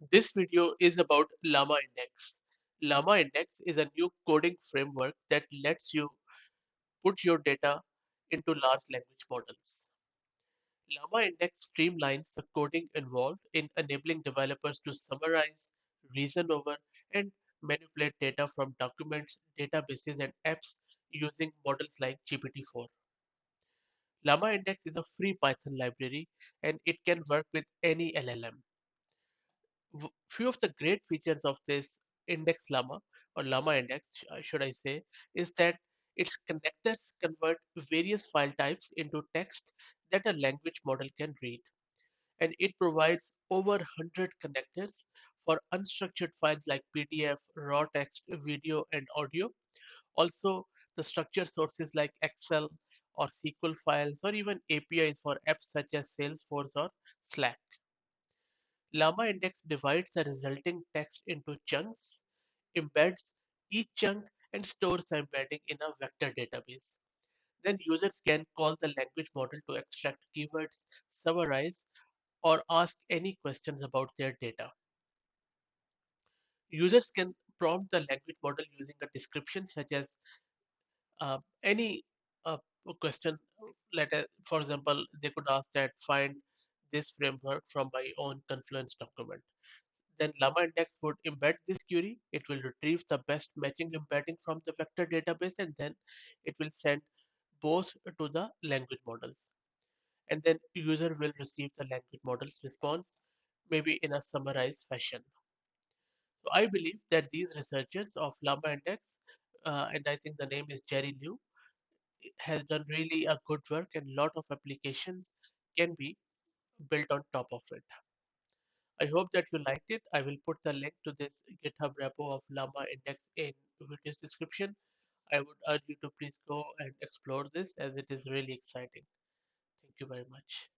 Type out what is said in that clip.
This video is about LlamaIndex. LlamaIndex is a new coding framework that lets you put your data into large language models. LlamaIndex streamlines the coding involved in enabling developers to summarize, reason over, and manipulate data from documents, databases, and apps using models like GPT-4. LlamaIndex is a free Python library and it can work with any LLM. Few of the great features of this index llama or llama index should I say is that its connectors convert various file types into text that a language model can read, and it provides over 100 connectors for unstructured files like PDF, raw text, video, and audio. Also, the structured sources like Excel or SQL files, or even APIs for apps such as Salesforce or Slack. LlamaIndex divides the resulting text into chunks, embeds each chunk, and stores the embedding in a vector database. Then users can call the language model to extract keywords, summarize, or ask any questions about their data. Users can prompt the language model using a description such as any uh, question. For example, they could ask that find this framework from my own Confluence document. Then LlamaIndex would embed this query. It will retrieve the best matching embedding from the vector database, and then it will send both to the language models. And then user will receive the language model's response, maybe in a summarized fashion. So I believe that these researchers of LlamaIndex, and I think the name is Jerry Liu, has done really a good work, and lot of applications can be built on top of it. I hope that you liked it. I will put the link to this GitHub repo of Llama Index in video's description. I would urge you to please go and explore this as it is really exciting. Thank you very much.